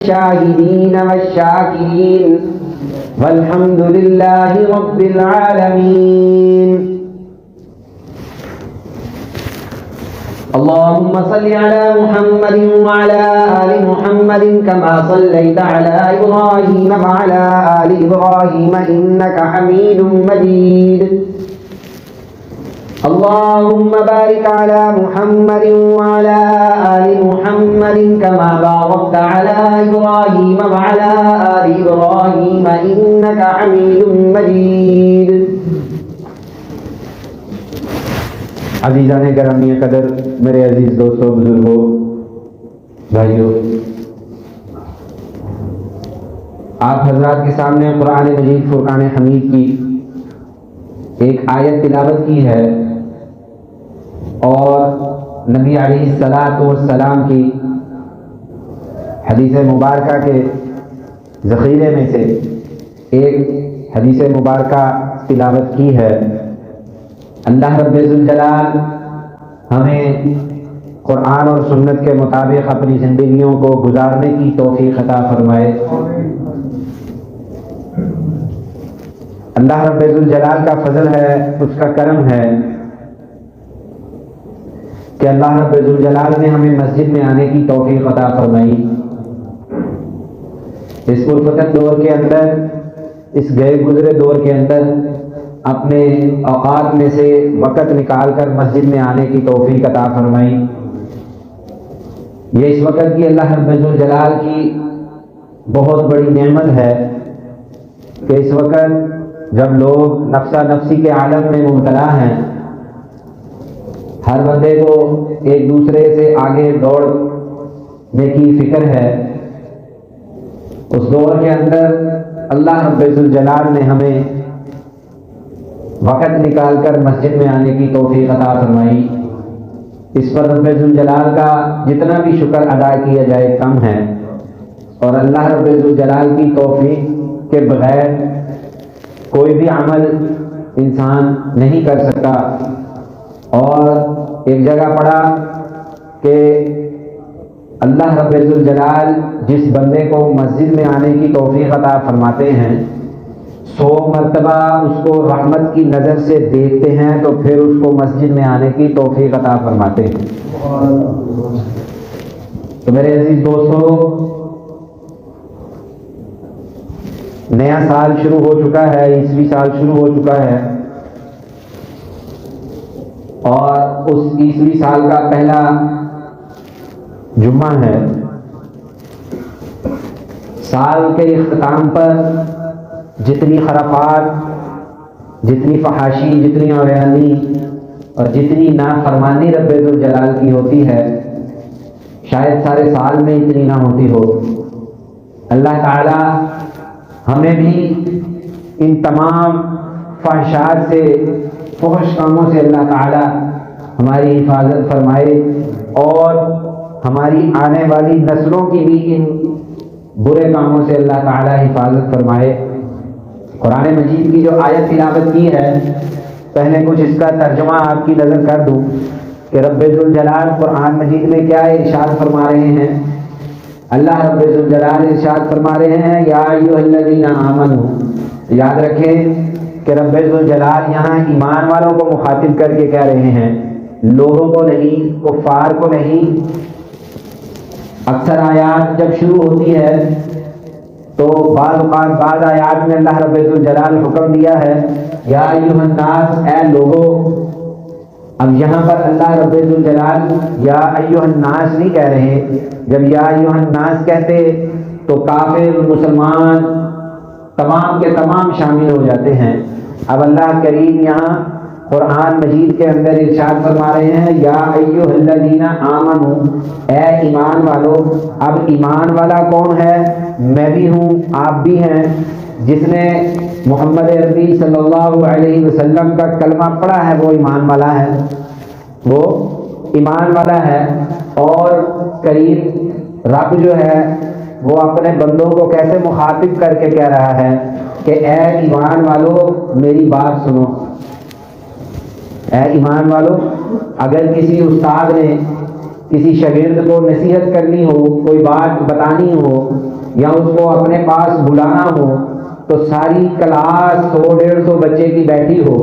الشاهدين والشاكرين والحمد لله رب العالمين. اللهم صل على محمد وعلى آل محمد كما صليت على إبراهيم وعلى آل إبراهيم إنك حميد مجيد. اللهم بارك على محمد وعلى آل محمد كما باركت على إبراهيم وعلى آل إبراهيم إنك حميد مجيد. عزیزان گرامی قدر، میرے عزیز دوستوں، بزرگوں، بھائیوں، آپ حضرات کے سامنے قرآن مجید فرقان حمید کی ایک آیت تلاوت کی ہے اور نبی علیہ السلام کی حدیث مبارکہ کے ذخیرے میں سے ایک حدیث مبارکہ تلاوت کی ہے. اللہ رب ذوالجلال ہمیں قرآن اور سنت کے مطابق اپنی زندگیوں کو گزارنے کی توفیق عطا فرمائے. اللہ رب ذوالجلال کا فضل ہے، اس کا کرم ہے کہ اللہ رب ذوالجلال نے ہمیں مسجد میں آنے کی توفیق عطا فرمائی. اس پرفتن دور کے اندر، اس گئے گزرے دور کے اندر اپنے اوقات میں سے وقت نکال کر مسجد میں آنے کی توفیق عطا فرمائی. یہ اس وقت کی اللہ رب ذوالجلال کی بہت بڑی نعمت ہے کہ اس وقت جب لوگ نفسا نفسی کے عالم میں مبتلا ہیں، ہر بندے کو ایک دوسرے سے آگے دوڑنے کی فکر ہے، اس دور کے اندر اللہ رب ذوالجلال نے ہمیں وقت نکال کر مسجد میں آنے کی توفیق عطا فرمائی. اس پر رب ذوالجلال کا جتنا بھی شکر ادا کیا جائے کم ہے، اور اللہ رب ذوالجلال کی توفیق کے بغیر کوئی بھی عمل انسان نہیں کر سکتا. اور ایک جگہ پڑھا کہ اللہ رب ذوالجلال جس بندے کو مسجد میں آنے کی توفیق عطا فرماتے ہیں 100 مرتبہ اس کو رحمت کی نظر سے دیکھتے ہیں تو پھر اس کو مسجد میں آنے کی توفیق عطا فرماتے ہیں. تو میرے عزیز دوستو، نیا سال شروع ہو چکا ہے، عیسوی سال شروع ہو چکا ہے، اور اس عیسوی سال کا پہلا جمعہ ہے. سال کے اختتام پر جتنی خرافات، جتنی فحاشی، جتنی عریانی اور جتنی نافرمانی رب ذوالجلال کی ہوتی ہے، شاید سارے سال میں اتنی نہ ہوتی ہو. اللہ تعالی ہمیں بھی ان تمام فحشات سے، فحش کاموں سے اللہ تعالی ہماری حفاظت فرمائے، اور ہماری آنے والی نسلوں کی بھی ان برے کاموں سے اللہ تعالی حفاظت فرمائے. قرآن مجید کی جو آیت تلاوت کی ہے، پہلے کچھ اس کا ترجمہ آپ کی نظر کر دوں کہ رب ذوالجلال قرآن مجید میں کیا ارشاد فرما رہے ہیں. اللہ رب ذوالجلال ارشاد فرما رہے ہیں یا ایھا الذین آمنوا. یاد رکھیں کہ رب ذوالجلال یہاں ایمان والوں کو مخاطب کر کے کہہ رہے ہیں، لوگوں کو نہیں، کفار کو نہیں. اکثر آیات جب شروع ہوتی ہے تو بعض اوقات بعض آیات میں اللہ رب ذوالجلال حکم دیا ہے یا ایھا الناس، اے لوگو. اب یہاں پر اللہ رب ذوالجلال یا ایھا الناس نہیں کہہ رہے. جب یا ایھا الناس کہتے تو کافر، مسلمان، تمام کے تمام شامل ہو جاتے ہیں. اب اللہ کریم یہاں قرآن مجید کے اندر ارشاد فرما رہے ہیں یا ایھا الذین آمنوا، اے ایمان والو. اب ایمان والا کون ہے؟ میں بھی ہوں، آپ بھی ہیں. جس نے محمد عربی صلی اللہ علیہ وسلم کا کلمہ پڑھا ہے وہ ایمان والا ہے، وہ ایمان والا ہے. اور کریم رب جو ہے وہ اپنے بندوں کو کیسے مخاطب کر کے کہہ رہا ہے کہ اے ایمان والو میری بات سنو. اے ایمان والو، اگر کسی استاد نے کسی شاگرد کو نصیحت کرنی ہو، کوئی بات بتانی ہو یا اس کو اپنے پاس بلانا ہو، تو ساری کلاس 100-150 بچے کی بیٹھی ہو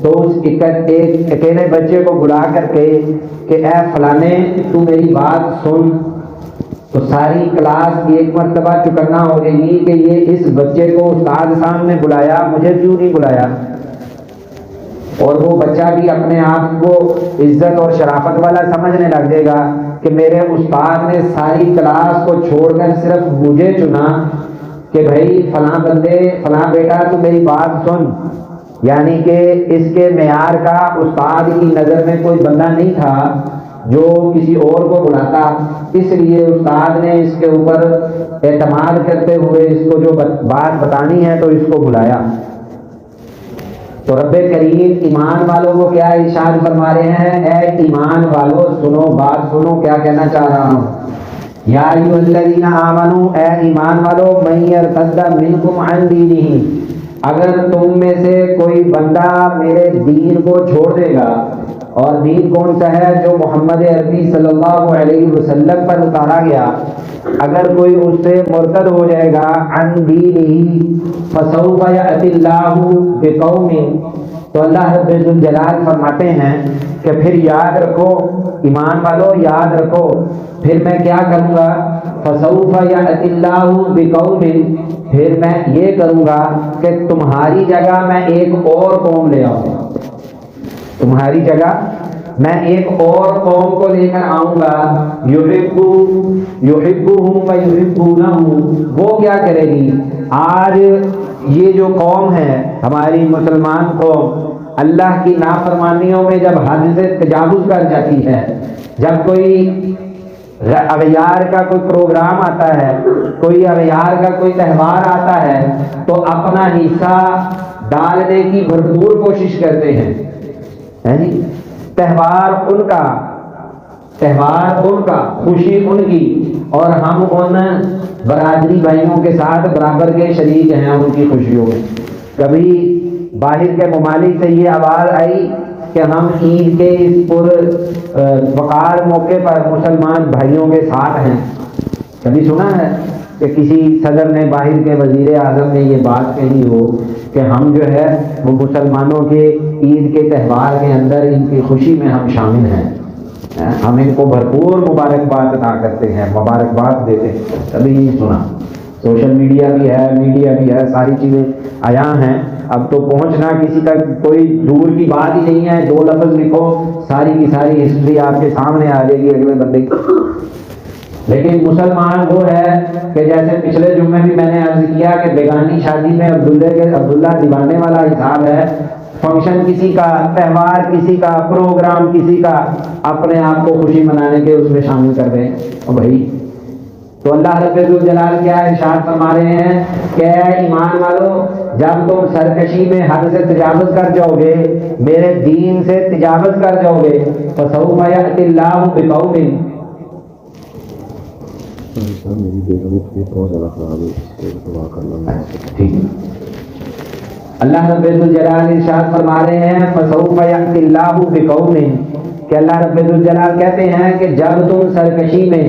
تو اس ایک اکیلے بچے کو بلا کر کے کہ اے فلانے تو میری بات سن، تو ساری کلاس ایک مرتبہ چکنا ہو جائے گی کہ یہ اس بچے کو استاد صاحب نے بلایا، مجھے کیوں نہیں بلایا؟ اور وہ بچہ بھی اپنے آپ کو عزت اور شرافت والا سمجھنے لگ جائے گا کہ میرے استاد نے ساری کلاس کو چھوڑ کر صرف مجھے چنا کہ بھائی فلاں بندے، فلاں بیٹا تو میری بات سن، یعنی کہ اس کے معیار کا استاد کی نظر میں کوئی بندہ نہیں تھا جو کسی اور کو بلاتا، اس لیے استاد نے اس کے اوپر اعتماد کرتے ہوئے اس کو جو بات بتانی ہے تو اس کو بلایا۔ تو رب کریم ایمان والوں کو کیا ارشاد فرما رہے ہیں؟ اے ایمان والو سنو، بات سنو، کیا کہنا چاہ رہا ہوں۔ یا ایھا الذین آمنوا، اے ایمان والو، من یرتد منکم عن دینہ، اگر تم میں سے کوئی بندہ میرے دین کو چھوڑ دے گا، اور دین کون سا ہے؟ جو محمد عربی صلی اللہ علیہ وسلم پر اتارا گیا، اگر کوئی اس سے مرتد ہو جائے گا، عن دینہ فسوف یأتی اللہ بقوم، تو اللہ رب الجلال فرماتے ہیں کہ پھر یاد رکھو ایمان والو، یاد رکھو پھر میں کیا کروں گا؟ فسوف یأتی اللہ بقوم، پھر میں یہ کروں گا کہ تمہاری جگہ میں ایک اور قوم لے آؤں گا، تمہاری جگہ میں ایک اور قوم کو لے کر آؤں گا، یحبہم ویحبونہ، وہ کیا کرے گی؟ آج یہ جو قوم ہے ہماری مسلمان قوم، اللہ کی نافرمانیوں میں جب حد سے تجاوز کر جاتی ہے، جب کوئی اغیار کا کوئی پروگرام آتا ہے، کوئی اغیار کا کوئی تہوار آتا ہے، تو اپنا حصہ ڈالنے کی بھرپور کوشش کرتے ہیں، تہوار ان کا، خوشی ان کی، اور ہم ان برادری بھائیوں کے ساتھ برابر کے شریک ہیں ان کی خوشیوں میں۔ کبھی باہر کے ممالک سے یہ آواز آئی کہ ہم عید کے اس پر وقار موقع پر مسلمان بھائیوں کے ساتھ ہیں؟ کبھی سنا ہے کہ کسی صدر نے، باہر کے وزیر اعظم نے یہ بات کہی ہو کہ ہم جو ہے وہ مسلمانوں کے عید کے تہوار کے اندر ان کی خوشی میں ہم شامل ہیں، ہم ان کو بھرپور مبارکباد عطا کرتے ہیں، مبارکباد دیتے ہیں؟ کبھی نہیں سنا۔ سوشل میڈیا بھی ہے، میڈیا بھی ہے، ساری چیزیں عیاں ہیں، اب تو پہنچنا کسی تک کوئی دور کی بات ہی نہیں ہے، 2 لفظ لکھو ساری کی ساری ہسٹری آپ کے سامنے آ جائے گی اگلے بندے کی۔ لیکن مسلمان وہ ہے کہ جیسے پچھلے جمعے بھی میں نے عرض کیا کہ بیگانی شادی میں عبداللہ دیوانے والا حساب ہے، فنکشن کسی کا، تہوار کسی کا، پروگرام کسی کا، اپنے آپ کو خوشی منانے کے اس میں شامل کر دیں بھائی۔ تو اللہ رب الجلال کیا ارشاد فرما رہے ہیں کہ اے ایمان والو، جب تم سرکشی میں حد سے تجاوز کر جاؤ گے، میرے دین سے تجاوز کر جاؤ گے، فسوف یأتی اللہ بقوم، میری بیگم بہت زیادہ خراب ہے، اس سے دعا کرنا۔ ٹھیک ہے، اللہ رب الجلال ارشاد فرما رہے ہیں فسوف یأتی اللہ بقوم، کہ اللہ رب الجلال کہتے ہیں کہ جب تم سرکشی میں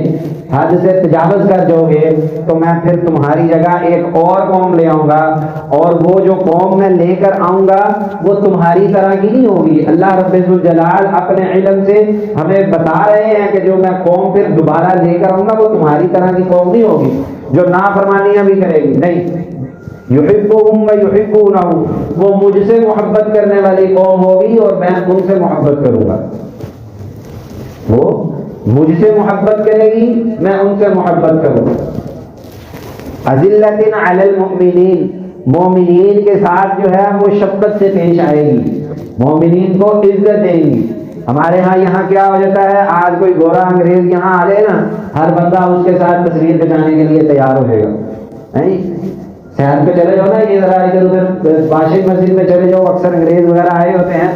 حد سے تجاوز کر جاؤ گے تو میں پھر تمہاری جگہ ایک اور قوم لے آؤں گا، اور وہ جو قوم میں لے کر آؤں گا وہ تمہاری طرح کی نہیں ہوگی۔ اللہ رب الجلال اپنے علم سے ہمیں بتا رہے ہیں کہ جو میں قوم پھر دوبارہ لے کر آؤں گا وہ تمہاری طرح کی قوم نہیں ہوگی جو نافرمانیاں بھی کرے گی، نہیں، یحبہم ویحبونہ، وہ مجھ سے محبت کرنے والی قوم ہوگی اور میں ان سے محبت کروں گا، وہ مجھ سے محبت کرے گی، میں ان سے محبت کروں گا۔ اذلۃ علی المؤمنین، مومنین کے ساتھ جو ہے وہ شفقت سے پیش آئے گی، مومنین کو عزت دیں گی۔ ہمارے ہاں یہاں کیا ہو جاتا ہے، آج کوئی گورا انگریز یہاں آ جائے نا، ہر بندہ اس کے ساتھ تصویر کھچانے کے لیے تیار ہو جائے گا۔ شہر پہ چلے جاؤ نا، یہ ذرا ادھر ادھر بادشاہی مسجد میں چلے جاؤ، اکثر انگریز وغیرہ آئے ہوتے ہیں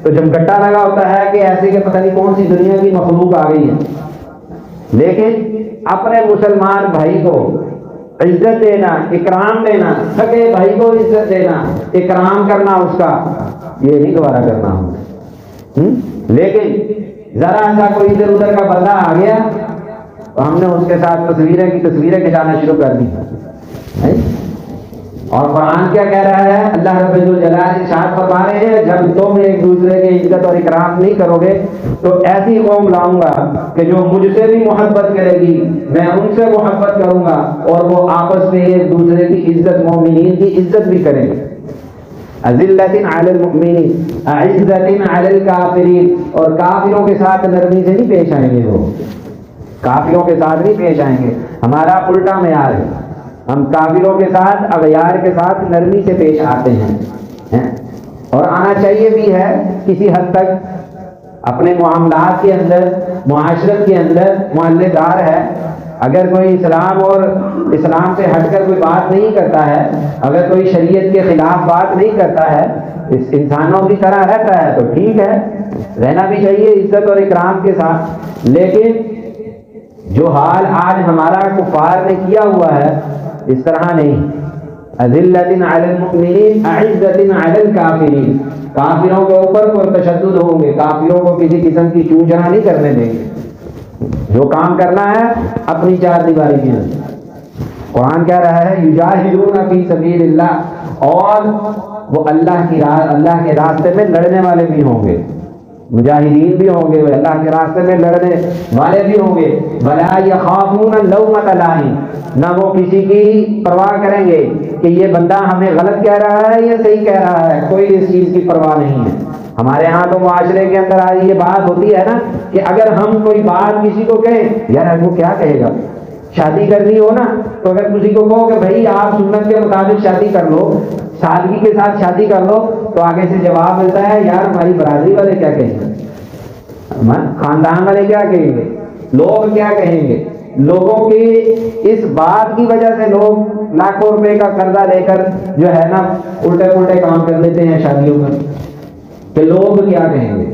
تو جب گٹا لگا ہوتا ہے کہ ایسے کہ پتہ نہیں کون سی دنیا کی مخلوق آ گئی ہے، لیکن اپنے مسلمان بھائی کو عزت دینا، اکرام دینا، سگے بھائی کو عزت دینا، اکرام کرنا اس کا، یہ نہیں گوارا کرنا ہم، لیکن ذرا سا کوئی ادھر ادھر کا بندہ آ گیا تو ہم نے اس کے ساتھ تصویریں کھینچانا شروع کر دی. اور قرآن کیا کہہ رہا ہے؟ اللہ رب الجلال ارشاد فرما رہے ہیں جب تم ایک دوسرے کی عزت اور اکرام نہیں کرو گے تو ایسی قوم لاؤں گا کہ جو مجھ سے بھی محبت کرے گی، میں ان سے محبت کروں گا، اور وہ آپس میں ایک دوسرے کی عزت، مومنین کی عزت بھی کریں گے. اذلۃ علی المؤمنین اعزۃ علی الکافرین. اور کافروں کے ساتھ نرمی سے نہیں پیش آئیں گے، وہ کافروں کے ساتھ نہیں پیش آئیں گے. ہمارا الٹا معیار ہے، ہم کافروں کے ساتھ، اغیار کے ساتھ نرمی سے پیش آتے ہیں، اور آنا چاہیے بھی ہے کسی حد تک. اپنے معاملات کے اندر، معاشرت کے اندر محلے دار ہے، اگر کوئی اسلام اور اسلام سے ہٹ کر کوئی بات نہیں کرتا ہے، اگر کوئی شریعت کے خلاف بات نہیں کرتا ہے، اس انسانوں کی طرح رہتا ہے تو ٹھیک ہے، رہنا بھی چاہیے عزت اور اکرام کے ساتھ. لیکن جو حال آج ہمارا کفار نے کیا ہوا ہے اس طرح نہیں. اذلۃ علی المؤمنین اعزۃ علی الکافرین. کافروں کے اوپر پر تشدد ہوں گے، کافروں کو کسی قسم کی چونچنا نہیں کرنے دیں گے. جو کام کرنا ہے اپنی چار دیواری کے اندر. قرآن کہہ رہا ہے یجاہدون فی سبیل اللہ، اور وہ اللہ کے راستے میں لڑنے والے بھی ہوں گے، مجاہدین بھی ہوں گے، اللہ کے راستے میں لڑنے والے بھی ہوں گے. ولا یخافون لومۃ لائم. نہ وہ کسی کی پرواہ کریں گے کہ یہ بندہ ہمیں غلط کہہ رہا ہے یا صحیح کہہ رہا ہے، کوئی اس چیز کی پرواہ نہیں ہے. ہمارے ہاں تو معاشرے کے اندر آج یہ بات ہوتی ہے نا کہ اگر ہم کوئی بات کسی کو کہیں، یار وہ کیا کہے گا. شادی کرنی ہو نا تو اگر کسی کو کہو کہ بھائی آپ سنت کے مطابق شادی کر لو، سادگی کے ساتھ شادی کر لو، تو آگے سے جواب ملتا ہے یار ہماری برادری والے کیا کہیں گے، خاندان والے کیا کہیں گے، لوگ کیا کہیں گے. لوگوں کی اس بات کی وجہ سے لوگ لاکھوں روپے کا قرضہ لے کر جو ہے نا الٹے پلٹے کام کر لیتے ہیں شادیوں میں کہ لوگ کیا کہیں گے.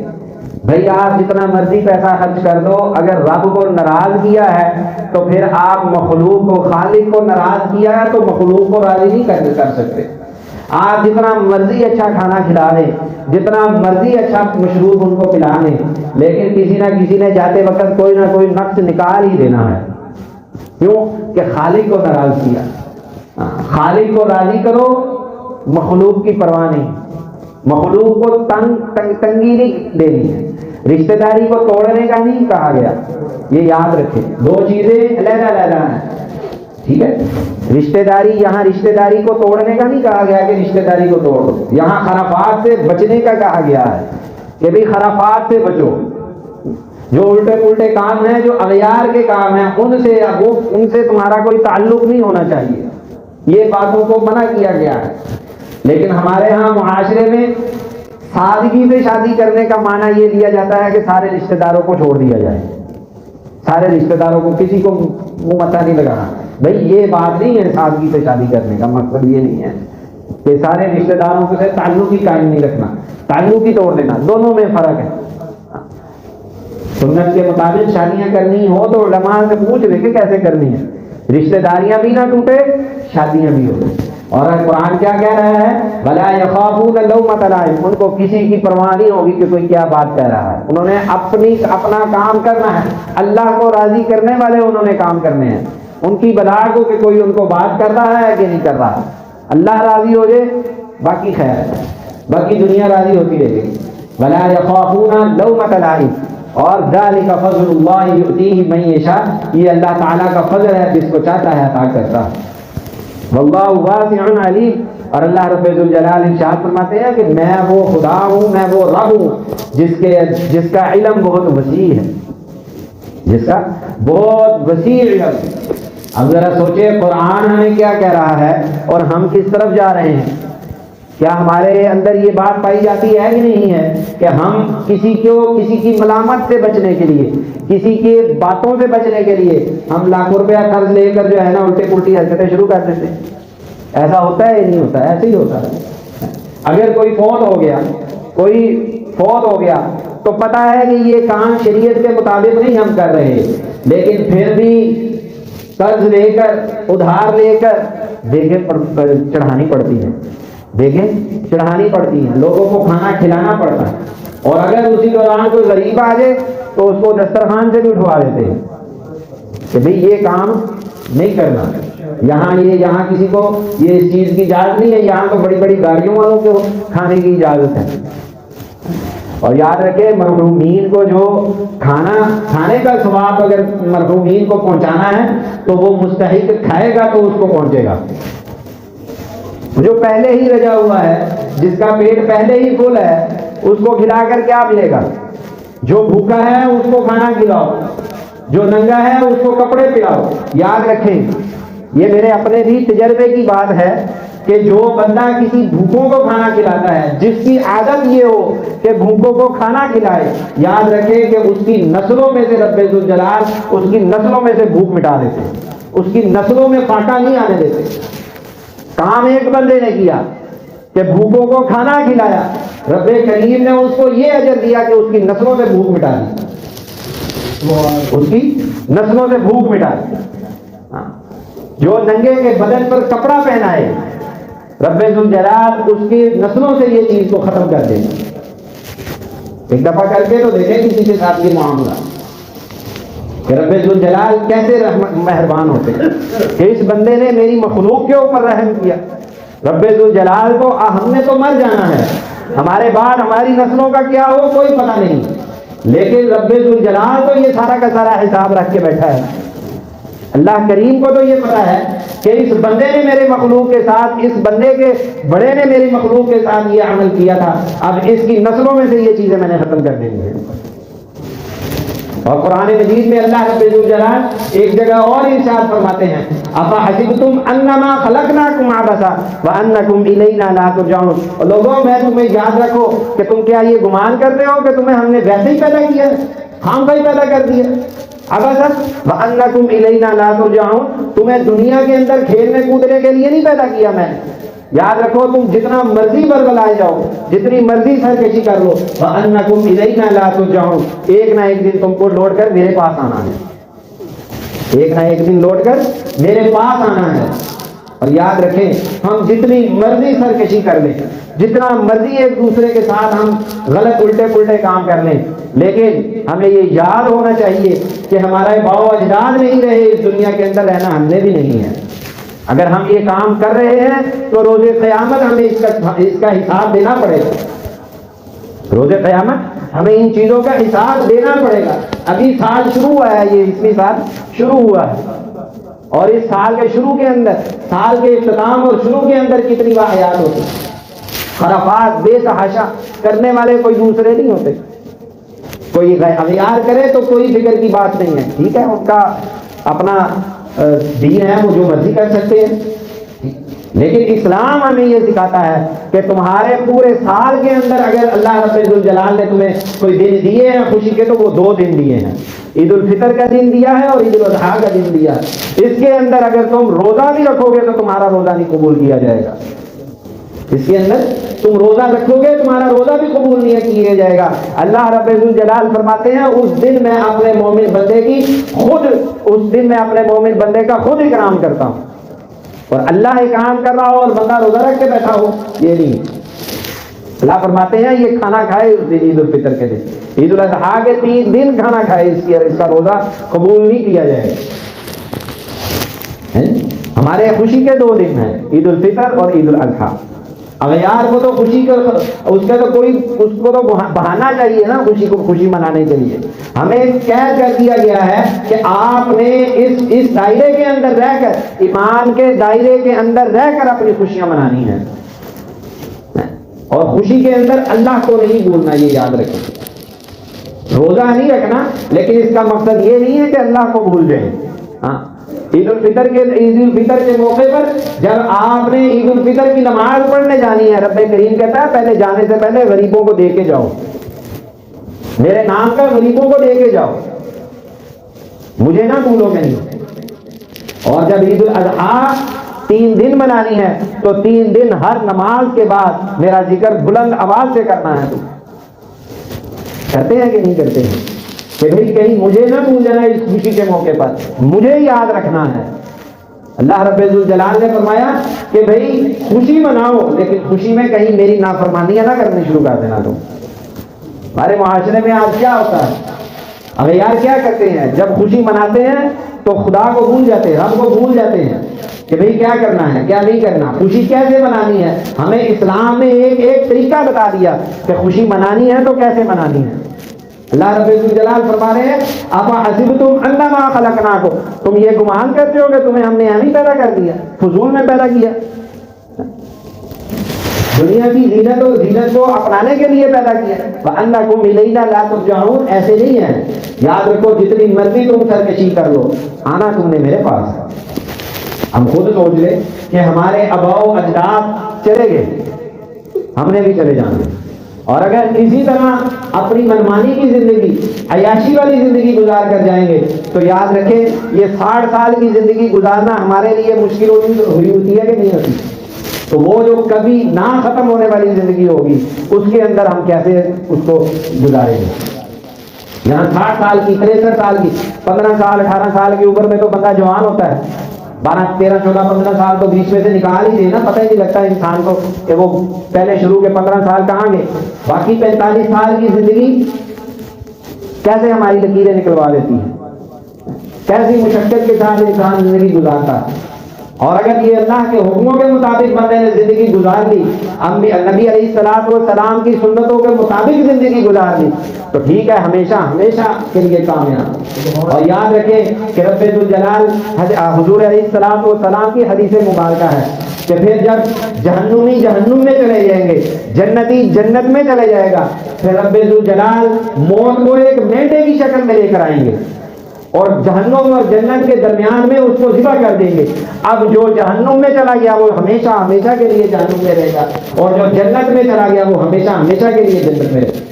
بھائی آپ جتنا مرضی پیسہ خرچ کر دو، اگر رب کو ناراض کیا ہے تو پھر آپ مخلوق کو، خالق کو ناراض کیا ہے تو مخلوق کو راضی نہیں کر سکتے. آپ جتنا مرضی اچھا کھانا کھلا دیں، جتنا مرضی اچھا مشروب ان کو پلا دیں، لیکن کسی نہ کسی نے جاتے وقت کوئی نہ کوئی نقص نکال ہی دینا ہے. کیوں کہ خالق کو ناراض کیا. خالق کو راضی کرو، مخلوق کی پرواہ نہیں. مخلوق کو تنگی نہیں دینی ہے. رشتہ داری کو توڑنے کا نہیں کہا گیا، یہ یاد رکھیں. دو چیزیں علیحدہ علیحدہ ہیں، ٹھیک ہے. رشتہ داری، یہاں رشتہ داری کو توڑنے کا نہیں کہا گیا کہ رشتہ داری کو توڑ دو. یہاں خرافات سے بچنے کا کہا گیا ہے کہ بھئی خرافات سے بچو. جو الٹے پلٹے کام ہیں، جو اغیار کے کام ہیں، ان سے تمہارا کوئی تعلق نہیں ہونا چاہیے. یہ باتوں کو منع کیا گیا ہے. لیکن ہمارے ہاں معاشرے میں سادگی سے شادی کرنے کا معنی یہ لیا جاتا ہے کہ سارے رشتہ داروں کو چھوڑ دیا جائے، سارے رشتہ داروں کو، کسی کو منہ متھا نہیں لگانا. بھائی یہ بات نہیں ہے. سادگی سے شادی کرنے کا مقصد یہ نہیں ہے کہ سارے رشتہ داروں سے تعلق ہی قائم نہیں رکھنا، تعلق ہی توڑ دینا. دونوں میں فرق ہے. سنت کے مطابق شادیاں کرنی ہو تو علماء سے پوچھ لے کہ کیسے کرنی ہے، رشتہ داریاں بھی نہ ٹوٹے، شادیاں بھی ہو. اور قرآن کیا کہہ رہا ہے؟ وَلَا يَخَافُونَ لَوْمَةَ لَائِمٍ. ان کو کسی کی پرواہ نہیں ہوگی کہ کوئی کیا بات کہہ رہا ہے. انہوں نے اپنا کام کرنا ہے. اللہ کو راضی کرنے والے انہوں نے کام کرنے ہیں. ان کی بلا کو کہ کوئی ان کو بات کر رہا ہے کہ نہیں کر رہا. اللہ راضی ہو جائے باقی خیر ہے، باقی دنیا راضی ہوتی رہے گی. وَلَا يَخَافُونَ لَوْمَةَ لَائِمٍ. اور ذَلِكَ فَضْلُ اللَّهِ يُؤْتِيهِ مَن يَشَاءُ. یہ اللہ تعالیٰ کا فضل ہے، جس کو چاہتا ہے عطا کرتا ہے. واللہ واسع علیم. اور اللہ رب الجلال ارشاد فرماتے ہیں کہ میں وہ خدا ہوں، میں وہ رب ہوں جس کا علم بہت وسیع ہے، جس کا بہت وسیع علم. اب ذرا سوچے قرآن ہمیں کیا کہہ رہا ہے اور ہم کس طرف جا رہے ہیں. کیا ہمارے اندر یہ بات پائی جاتی ہے کہ نہیں ہے کہ ہم کسی کی ملامت سے بچنے کے لیے، کسی کی باتوں سے بچنے کے لیے ہم لاکھوں روپیہ قرض لے کر جو ہے نا الٹی پلٹی حرکتیں شروع کر دیتے ہیں. ایسا ہوتا ہے یا نہیں ہوتا؟ ایسے ہی ہوتا ہے. اگر کوئی فوت ہو گیا تو پتہ ہے کہ یہ کام شریعت کے مطابق نہیں ہم کر رہے، لیکن پھر بھی قرض لے کر، ادھار لے کر دیگیں چڑھانی پڑتی ہیں، دیگیں چڑھانی پڑتی ہیں، لوگوں کو کھانا کھلانا پڑتا ہے. اور اگر اسی دوران کوئی غریب آ جائے تو اس کو دسترخوان سے بھی اٹھوا دیتے ہیں کہ بھئی یہ کام نہیں کرنا، یہاں کسی کو یہ اس چیز کی اجازت نہیں ہے، یہاں تو بڑی بڑی گاڑیوں والوں کو کھانے کی اجازت ہے۔ اور یاد رکھے مرحومین کو جو کھانے کا ثواب اگر مرحومین کو پہنچانا ہے تو وہ مستحق کھائے گا تو اس کو پہنچے گا۔ جو پہلے ہی رجا ہوا ہے، جس کا پیٹ پہلے ہی فل ہے، اس کو کھلا کر کیا ملے گا؟ جو بھوکا ہے اس کو کھانا کھلاؤ، جو ننگا ہے اس کو کپڑے پلاؤ۔ یاد رکھیں، یہ میرے اپنے بھی تجربے کی بات ہے کہ جو بندہ کسی بھوکوں کو کھانا کھلاتا ہے، جس کی عادت یہ ہو کہ بھوکوں کو کھانا کھلائے، یاد رکھیں کہ اس کی نسلوں میں سے رب ذوالجلال اس کی نسلوں میں سے بھوک مٹا دیتے، اس کی نسلوں میں فاقہ نہیں آنے دیتے۔ کام ایک بندے نے کیا کہ بھوکوں کو کھانا کھلایا، رب کریم نے اس کو یہ اجر دیا کہ اس کی نسلوں سے بھوک مٹا دی، اس کی نسلوں سے بھوک مٹا دی۔ جو ننگے کے بدن پر کپڑا پہنائے، رب ذوالجلال اس کی نسلوں سے یہ چیز کو ختم کر دے گا۔ ایک دفعہ کر کے تو دیکھیں کسی کے ساتھ یہ معاملہ کہ رب ذوالجلال کیسے مہربان ہوتے ہیں کہ اس بندے نے میری مخلوق کے اوپر رحم کیا۔ رب ذوالجلال کو ہم نے تو مر جانا ہے، ہمارے بعد ہماری نسلوں کا کیا ہو کوئی پتہ نہیں، لیکن رب ذوالجلال تو یہ سارا کا سارا حساب رکھ کے بیٹھا ہے۔ اللہ کریم کو تو یہ پتا ہے کہ اس بندے نے میرے مخلوق کے ساتھ، اس بندے کے بڑے نے میری مخلوق کے ساتھ یہ عمل کیا تھا، اب اس کی نسلوں میں سے یہ چیزیں میں نے ختم کر دینی ہیں۔ اور قرآن مجید میں اللہ رب الجلال ایک جگہ اور ارشاد فرماتے ہیں، افحسبتم انما خلقناکم عبثا وانکم الینا لا ترجعون۔ لوگوں میں تمہیں یاد رکھو کہ تم کیا یہ گمان کرتے ہو کہ تمہیں ہم نے ویسے ہی پیدا کیا ہے، خام کا ہی پیدا کر دیا عبثا وانکم الینا لا ترجعون، تمہیں دنیا کے اندر کھیلنے کودنے کے لیے نہیں پیدا کیا میں نے۔ یاد رکھو تم جتنا مرضی بربلائے جاؤ، جتنی مرضی سرکشی کر لو، وَأَنَّكُمْ إِلَيْنَا لَا تُرْجَعُونَ، ایک نہ ایک دن تم کو لوٹ کر میرے پاس آنا ہے، ایک نہ ایک دن لوٹ کر میرے پاس آنا ہے۔ اور یاد رکھیں، ہم جتنی مرضی سرکشی کر لیں، جتنا مرضی ایک دوسرے کے ساتھ ہم غلط الٹے پلٹے کام کر لیں، لیکن ہمیں یہ یاد ہونا چاہیے کہ ہمارے باؤ اجداد نہیں رہے اس دنیا کے اندر، رہنا ہم نے بھی نہیں ہے۔ اگر ہم یہ کام کر رہے ہیں تو روز قیامت ہمیں اس کا حساب دینا پڑے گا، روز قیامت ہمیں ان چیزوں کا حساب دینا پڑے گا۔ ابھی سال شروع ہوا ہے، یہ 20ویں سال شروع ہوا ہے، اور اس سال کے شروع کے اندر، سال کے اختتام اور شروع کے اندر کتنی واقعات ہوتی ہیں، خرافات بے تحاشا کرنے والے کوئی دوسرے نہیں ہوتے۔ کوئی اغیار کرے تو کوئی فکر کی بات نہیں ہے، ٹھیک ہے، ان کا اپنا دین ہے، وہ جو مرضی کر سکتے ہیں، لیکن اسلام ہمیں یہ سکھاتا ہے کہ تمہارے پورے سال کے اندر اگر اللہ رب الجلال نے تمہیں کوئی دن دیے ہیں خوشی کے، تو وہ 2 دن دیے ہیں، عید الفطر کا دن دیا ہے اور عید الاضحیٰ کا دن دیا ہے۔ اس کے اندر اگر تم روزہ بھی رکھو گے تو تمہارا روزہ نہیں قبول کیا جائے گا، اس کے اندر تم روزہ رکھو گے تمہارا روزہ بھی قبول نہیں کیا جائے گا۔ اللہ رب الجلال فرماتے ہیں اس دن میں اپنے مومن بندے کی خود، اس دن میں اپنے مومن بندے کا خود اکرام کرتا ہوں، اور اللہ اکرام کر رہا ہو اور بندہ روزہ رکھ کے بیٹھا ہو، یہ نہیں۔ اللہ فرماتے ہیں یہ کھانا کھائے اس دن عید الفطر کے دن، عید الاضحیٰ کے 3 دن کھانا کھائے، اس کا روزہ قبول نہیں کیا جائے گا۔ ہمارے خوشی کے 2 دن ہیں، عید الفطر اور عید الاضحیٰ۔ اغیار کو تو خوشی کا اس کا تو کوئی، اس کو تو بہانا چاہیے نا خوشی کو، خوشی منانے کے لیے ہمیں قید کر دیا گیا ہے کہ آپ نے اس دائرے کے اندر رہ کر، ایمان کے دائرے کے اندر رہ کر اپنی خوشیاں منانی ہیں، اور خوشی کے اندر اللہ کو نہیں بھولنا، یہ یاد رکھیں۔ روزہ نہیں رکھنا، لیکن اس کا مقصد یہ نہیں ہے کہ اللہ کو بھول جائیں۔ ہاں، عید الفطر کے موقع پر جب آپ نے عید الفطر کی نماز پڑھنے جانی ہے، رب کریم کہتا ہے پہلے جانے سے پہلے غریبوں کو دے کے جاؤ، میرے نام کا غریبوں کو دے کے جاؤ، مجھے نہ بھولو گے نہیں۔ اور جب عید الاضحیٰ 3 دن منانی ہے تو 3 دن ہر نماز کے بعد میرا ذکر بلند آواز سے کرنا ہے۔ تم کرتے ہیں کہ نہیں کرتے ہیں کہ بھئی کہیں مجھے نہ بھول جانا، اس خوشی کے موقع پر مجھے یاد رکھنا ہے۔ اللہ رب الجلال نے فرمایا کہ بھئی خوشی مناؤ، لیکن خوشی میں کہیں میری نافرمانیاں نہ کرنے شروع کر دینا تم۔ ہمارے معاشرے میں آج کیا ہوتا ہے؟ ہمیں یار کیا کرتے ہیں، جب خوشی مناتے ہیں تو خدا کو بھول جاتے ہیں، رب کو بھول جاتے ہیں کہ بھئی کیا کرنا ہے کیا نہیں کرنا، خوشی کیسے منانی ہے۔ ہمیں اسلام نے ایک طریقہ بتا دیا کہ خوشی منانی ہے تو کیسے منانی ہے۔ اللہ رب الجلال فرما رہے ہیں افحسبتم انما خلقناکم، تم یہ گمان کرتے ہو کہ تمہیں ہم نے ہم ہی پیدا کر دیا، فضول میں پیدا کیا، دنیا کی زینت کو اپنانے کے لیے پیدا کیا۔ وَأَنَّكُمْ إِلَيْنَا لَا تُرْجَعُونَ، ایسے نہیں ہے، یاد رکھو جتنی مرضی تم سرکشی کر لو، آنا تم نے میرے پاس ہے۔ ہم خود سوچ لیں کہ ہمارے آباء و اجداد چلے گئے، ہم نے بھی چلے جانا، اور اگر اسی طرح اپنی منمانی کی زندگی، عیاشی والی زندگی گزار کر جائیں گے تو یاد رکھیں یہ 60 سال کی زندگی گزارنا ہمارے لیے مشکل ہوئی ہوتی ہے کہ نہیں ہوتی؟ تو وہ جو کبھی نہ ختم ہونے والی زندگی ہوگی اس کے اندر ہم کیسے اس کو گزاریں گے؟ یہاں 60 سال کی، 63 سال کی، 15 سال 18 سال کی عمر میں تو بندہ جوان ہوتا ہے، 12 13 14 15 سال تو بیچ میں سے نکال ہی دے نا، پتہ ہی نہیں لگتا انسان کو کہ وہ پہلے شروع کے 15 سال کہاں گئے۔ باقی 45 سال کی زندگی کیسے ہماری لکیریں نکلوا دیتی ہیں، کیسی مشقت کے ساتھ انسان زندگی گزارتا ہے۔ اور اگر یہ اللہ کے حکموں کے مطابق بندے نے زندگی گزار لی، نبی علیہ السلام کی سنتوں کے مطابق زندگی گزار لی تو ٹھیک ہے، ہمیشہ ہمیشہ کے لیے کامیاب۔ اور یاد رکھیں کہ رب الجلال حضور علیہ السلام کی حدیث مبارکہ ہے کہ پھر جب جہنمی جہنم میں چلے جائیں گے، جنتی جنت میں چلے جائے گا، پھر رب الجلال موت کو ایک مینڈے کی شکل میں لے کر آئیں گے اور جہنم اور جنت کے درمیان میں اس کو ذبح کر دیں گے۔ اب جو جہنم میں چلا گیا وہ ہمیشہ ہمیشہ کے لیے جہنم میں رہے گا، اور جو جنت میں چلا گیا وہ ہمیشہ ہمیشہ کے لیے جنت میں رہے گا،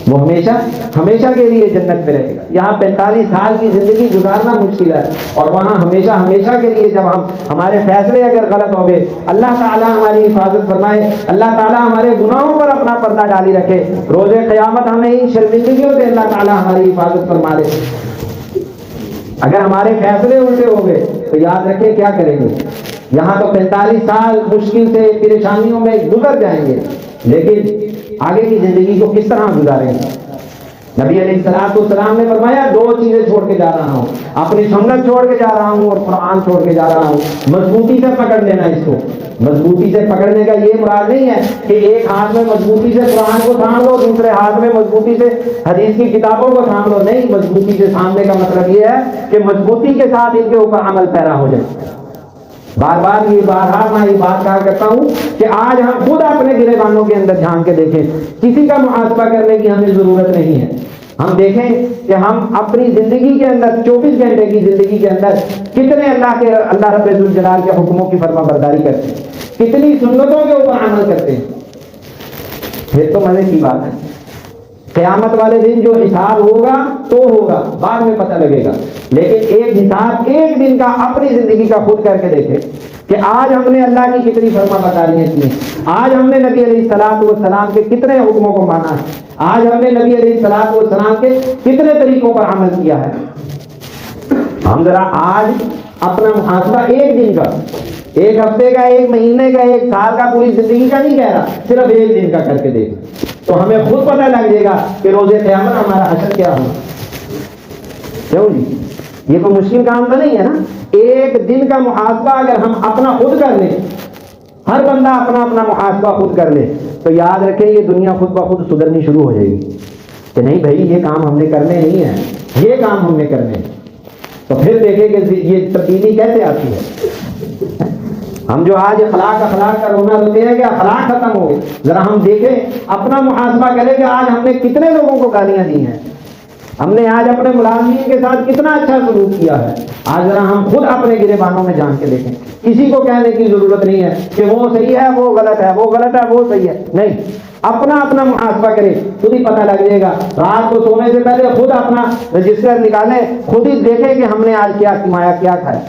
وہ ہمیشہ ہمیشہ کے لیے جنت میں رہے گا۔ یہاں 45 سال کی زندگی گزارنا مشکل ہے، اور وہاں ہمیشہ ہمیشہ کے لیے جب ہمارے فیصلے اگر غلط ہو گئے، اللہ تعالیٰ ہماری حفاظت فرمائے، اللہ تعالیٰ ہمارے گناہوں پر اپنا پردہ ڈالی رکھے، روز قیامت ہمیں ان شرمندگیوں سے اللہ تعالیٰ ہماری حفاظت فرما لے۔ اگر ہمارے فیصلے الٹے ہو گئے تو یاد رکھیں کیا کریں گے۔ یہاں تو 45 سال مشکل سے پریشانیوں میں گزر جائیں گے، لیکن آگے کی زندگی کو کس طرح گزاریں گے؟ نبی علیہ السلام نے فرمایا 2 چیزیں چھوڑ کے جا رہا ہوں، اپنی سنت چھوڑ کے جا رہا ہوں اور قرآن چھوڑ کے جا رہا ہوں، مضبوطی سے پکڑ لینا اس کو۔ مضبوطی سے پکڑنے کا یہ مراد نہیں ہے کہ ایک ہاتھ میں مضبوطی سے قرآن کو تھام لو، دوسرے ہاتھ میں مضبوطی سے حدیث کی کتابوں کو تھام لو، نہیں، مضبوطی سے تھامنے کا مطلب یہ ہے کہ مضبوطی کے ساتھ ان کے اوپر عمل پیرا ہو جائے۔ بار بار میں یہ بات کہا کرتا ہوں کہ آج ہم خود اپنے گریبانوں کے اندر جھانک کے دیکھیں، کسی کا محاسبہ کرنے کی ہمیں ضرورت نہیں ہے۔ ہم دیکھیں کہ ہم اپنی زندگی کے اندر 24 گھنٹے کی زندگی کے اندر کتنے اللہ رب الجلال کے حکموں کی فرما برداری کرتے ہیں، کتنی سنتوں کے اوپر عمل کرتے ہیں۔ پھر تو مزے کی بات ہے، قیامت والے دن جو حساب ہوگا تو ہوگا، بعد میں پتہ لگے گا، لیکن ایک حساب ایک دن کا اپنی زندگی کا خود کر کے دیکھے کہ آج ہم نے اللہ کی کتنی فرما برداریاں کی ہیں، آج ہم نے نبی علیہ السلام کے کتنے حکموں کو مانا ہے، آج ہم نے نبی علیہ السلام کے کتنے طریقوں پر عمل کیا ہے۔ ہم ذرا آج اپنا محاسبہ ایک دن کا، ایک ہفتے کا، ایک مہینے کا، ایک سال کا، پوری زندگی کا نہیں کہہ رہا، صرف ایک دن کا کر کے دیکھ تو ہمیں خود پتہ لگ جائے گا کہ روز قیامت ہمارا حشر کیا ہوگا۔ کیوں جی؟ یہ کوئی مشکل کام تو نہیں ہے نا۔ ایک دن کا محاسبہ اگر ہم اپنا خود کر لیں، ہر بندہ اپنا اپنا محاسبہ خود کر لے تو یاد رکھیں یہ دنیا خود بخود سدھرنی شروع ہو جائے گی کہ نہیں بھائی یہ کام ہم نے کرنے نہیں ہیں، یہ کام ہم نے کرنے ہیں۔ تو پھر دیکھیں کہ یہ تبدیلی کیسے آتی ہے۔ ہم جو آج اخلاق کا رونا روتے ہیں کہ اخلاق ختم ہو گئے، ذرا ہم دیکھیں اپنا محاسبہ کریں کہ آج ہم نے کتنے لوگوں کو گالیاں دی ہیں، ہم نے آج اپنے ملازمین کے ساتھ کتنا اچھا سلوک کیا ہے۔ آج ذرا ہم خود اپنے گریبانوں میں جان کے دیکھیں، کسی کو کہنے کی ضرورت نہیں ہے کہ وہ صحیح ہے وہ غلط ہے، وہ غلط ہے وہ صحیح ہے، نہیں، اپنا محاسبہ کرے، خود ہی پتہ لگ جائے گا۔ رات کو سونے سے پہلے خود اپنا رجسٹر نکالیں، خود ہی دیکھیں کہ ہم نے آج کیا کمایا، کیا کھایا۔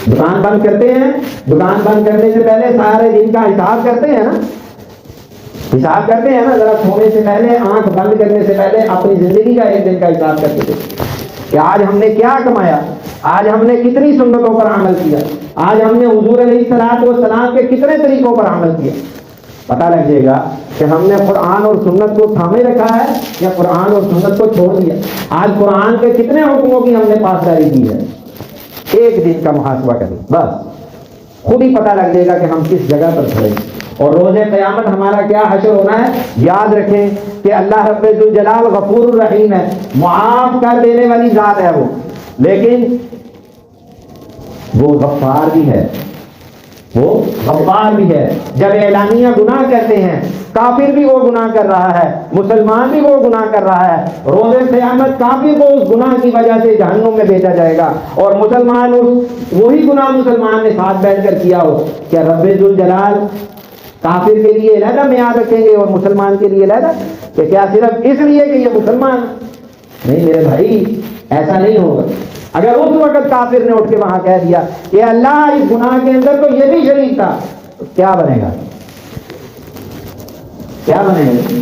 دکان بند کرتے ہیں، دکان بند کرنے سے پہلے سارے دن کا حساب کرتے ہیں نا، حساب کرتے ہیں نا، ذرا سونے سے پہلے، آنکھ بند کرنے سے پہلے اپنی زندگی کا ایک دن کا حساب کرتے تھے کہ آج ہم نے کیا کمایا، آج ہم نے کتنی سنتوں پر عمل کیا، آج ہم نے حضور علیہ السلام کے کتنے طریقوں پر عمل کیا۔ پتہ لگ جائے گا کہ ہم نے قرآن اور سنت کو تھامے رکھا ہے یا قرآن اور سنت کو چھوڑ دیا. آج قرآن کے کتنے حکموں کی ہم نے پاسداری کی ہے. ایک دن کا محاسبہ کریں بس، خود ہی پتہ لگ جائے گا کہ ہم کس جگہ پر کھڑے ہیں. اور روز قیامت ہمارا کیا حشر ہونا ہے. یاد رکھیں کہ اللہ رب ذوالجلال غفور الرحیم ہے، معاف کر دینے والی ذات ہے وہ، لیکن وہ غفار بھی ہے، وہ غفار بھی ہے. جب اعلانیہ گناہ کرتے ہیں، کافر بھی وہ گناہ کر رہا ہے، مسلمان بھی وہ گناہ کر رہا ہے، روز قیامت کافر کو اس گناہ کی وجہ سے جہنم میں بھیجا جائے گا، اور مسلمان وہی گناہ مسلمان نے ساتھ بیٹھ کر کیا ہو. کیا رب ذوالجلال کافر کے لیے علیحدہ میعاد رکھیں گے اور مسلمان کے لیے علیحدہ؟ کہ کیا صرف اس لیے کہ یہ مسلمان؟ نہیں میرے بھائی، ایسا نہیں ہوگا. اگر اس وقت کافر نے اٹھ کے وہاں کہہ دیا کہ اللہ اس گناہ کے اندر تو یہ بھی شریک تھا، تو کیا بنے گا؟ کیا بنے گا؟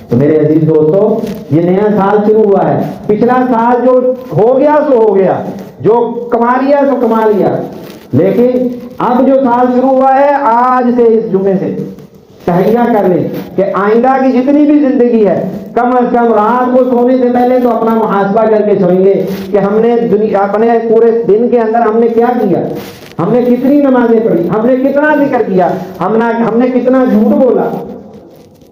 تو میرے عزیز دوستو، یہ نیا سال شروع ہوا ہے. پچھلا سال جو ہو گیا سو ہو گیا، جو کما لیا سو کما لیا، لیکن اب جو سال شروع ہوا ہے آج سے، اس جمعے سے تہیہ کر لیں کہ آئندہ کی جتنی بھی زندگی ہے، کم از کم رات کو سونے سے پہلے تو اپنا محاسبہ کر کے سوئیں گے کہ ہم نے اپنے پورے دن کے اندر ہم نے کیا کیا، ہم نے کتنی نمازیں پڑھی، ہم نے کتنا ذکر کیا، ہم نے کتنا جھوٹ بولا.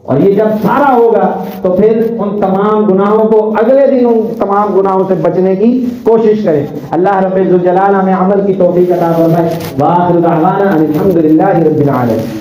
اور یہ جب سارا ہوگا تو پھر ان تمام گناہوں کو اگلے دن ان تمام گناہوں سے بچنے کی کوشش کریں. اللہ رب ذوالجلال ہمیں عمل کی توفیق عطا فرمائے. وآخر دعوانا ان الحمد للہ رب العالمین.